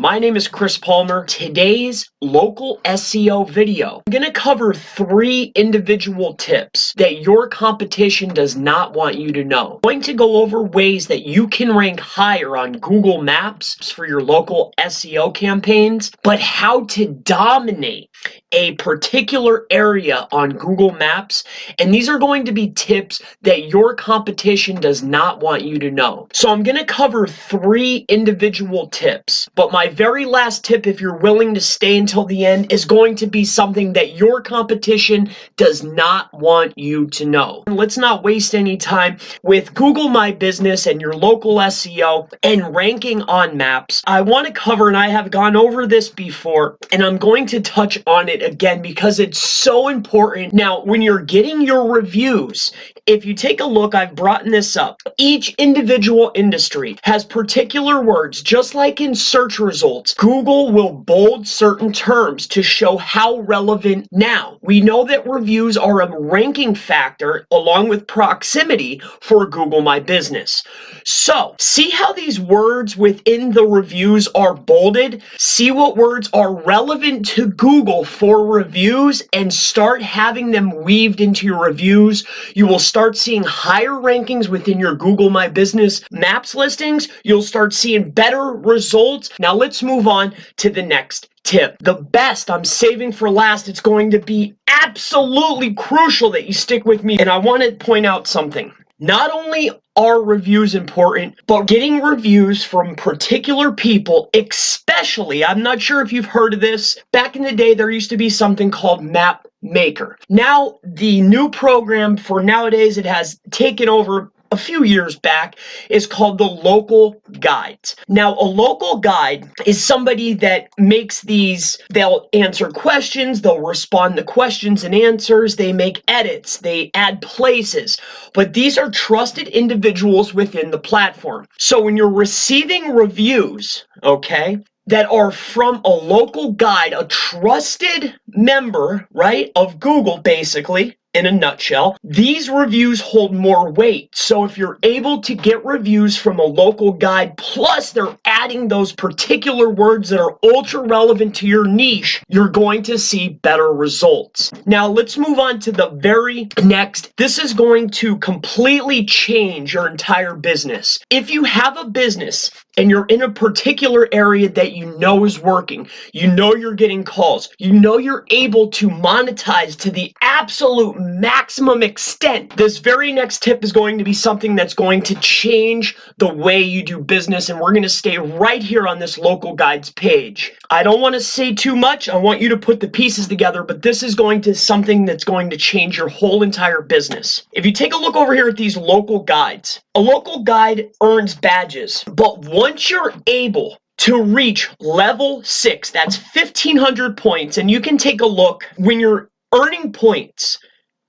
My name is Chris Palmer. Today's local SEO video, I'm going to cover 3 individual tips that your competition does not want you to know. I'm going to go over ways that you can rank higher on Google Maps for your local SEO campaigns, but how to dominate a particular area on Google Maps. And these are going to be tips that your competition does not want you to know. So I'm going to cover 3 individual tips, but my very last tip, if you're willing to stay until the end, is going to be something that your competition does not want you to know. And let's not waste any time with Google My Business and your local SEO and ranking on maps. I want to cover, and I have gone over this before, and I'm going to touch on it again because it's so important. Now, when you're getting your reviews, if you take a look, I've brought this up. Each individual industry has particular words, just like in search results. Google will bold certain terms to show how relevant. Now, we know that reviews are a ranking factor along with proximity for Google My Business. So, see how these words within the reviews are bolded? See what words are relevant to Google for reviews and start having them weaved into your reviews. You will start seeing higher rankings within your Google My Business Maps listings. You'll start seeing better results. Now let's move on to the next tip. The best I'm saving for last. It's going to be absolutely crucial that you stick with me. And I want to point out something. Not only are reviews important, but getting reviews from particular people, especially, I'm not sure if you've heard of this. Back in the day, there used to be something called Map Maker. Now, the new program for nowadays, it has taken over a few years back, is called the Local Guides. Now, a local guide is somebody that makes these, they'll answer questions, they'll respond to questions and answers, they make edits, they add places, but these are trusted individuals within the platform. So when you're receiving reviews, okay, that are from a local guide, a trusted member, right, of Google, basically, in a nutshell, these reviews hold more weight. So if you're able to get reviews from a local guide, plus they're adding those particular words that are ultra relevant to your niche, you're going to see better results. Now let's move on to the very next. This is going to completely change your entire business. If you have a business and you're in a particular area that you know is working, you know you're getting calls, you know you're able to monetize to the absolute maximum extent, this very next tip is going to be something that's going to change the way you do business, and we're going to stay right here on this local guides page. I don't want to say too much. I want you to put the pieces together, but this is going to something that's going to change your whole entire business. If you take a look over here at these local guides, a local guide earns badges, but once you're able to reach level 6, that's 1,500 points, and you can take a look when you're earning points.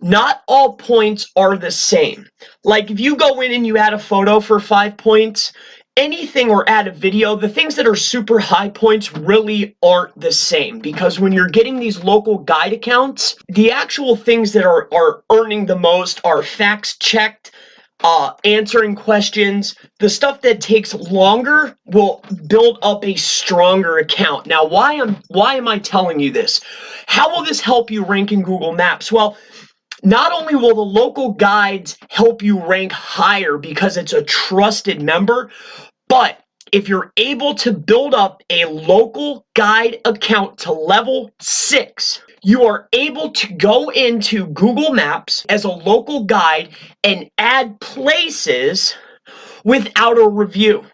Not all points are the same. Like if you go in and you add a photo for 5 points, anything, or add a video, the things that are super high points really aren't the same, because when you're getting these local guide accounts, the actual things that are earning the most are facts checked, answering questions. The stuff that takes longer will build up a stronger account. Now, why am I telling you this? How will this help you rank in Google Maps? Well, not only will the local guides help you rank higher because it's a trusted member, but if you're able to build up a local guide account to level 6, you are able to go into Google Maps as a local guide and add places without a review.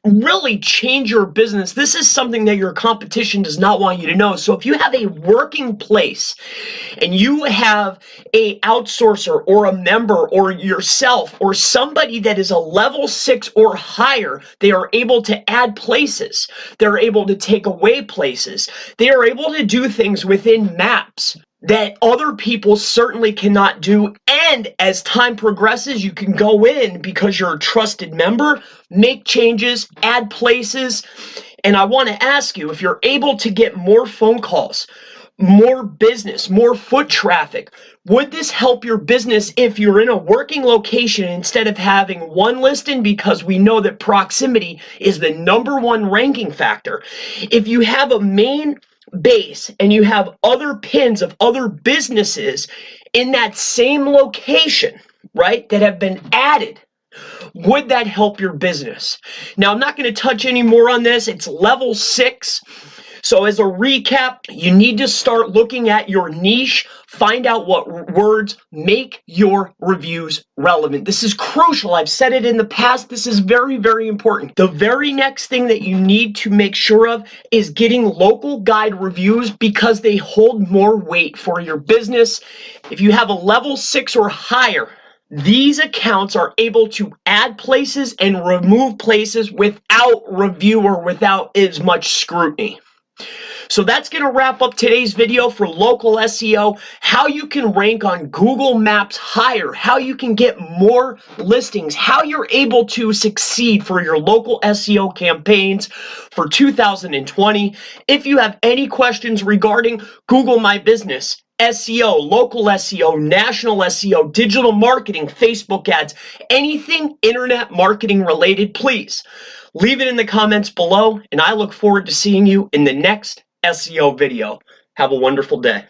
Really change your business. This is something that your competition does not want you to know. So if you have a working place and you have a outsourcer or a member or yourself or somebody that is a level 6 or higher, they are able to add places. They're able to take away places. They are able to do things within maps that other people certainly cannot do. And as time progresses, you can go in, because you're a trusted member, make changes, add places. And I want to ask you, if you're able to get more phone calls, more business, more foot traffic? Would this help your business if you're in a working location instead of having one listing, because we know that proximity is the #1 ranking factor? If you have a main base and you have other pins of other businesses in that same location, right, that have been added, would that help your business? Now, I'm not going to touch any more on this. It's level 6. So as a recap, you need to start looking at your niche, find out what words make your reviews relevant. This is crucial. I've said it in the past. This is very, very important. The very next thing that you need to make sure of is getting local guide reviews, because they hold more weight for your business. If you have a level 6 or higher, these accounts are able to add places and remove places without review or without as much scrutiny. So that's going to wrap up today's video for local SEO, how you can rank on Google Maps higher, how you can get more listings, how you're able to succeed for your local SEO campaigns for 2020. If you have any questions regarding Google My Business, SEO, local SEO, national SEO, digital marketing, Facebook ads, anything internet marketing related, please leave it in the comments below, and I look forward to seeing you in the next SEO video. Have a wonderful day.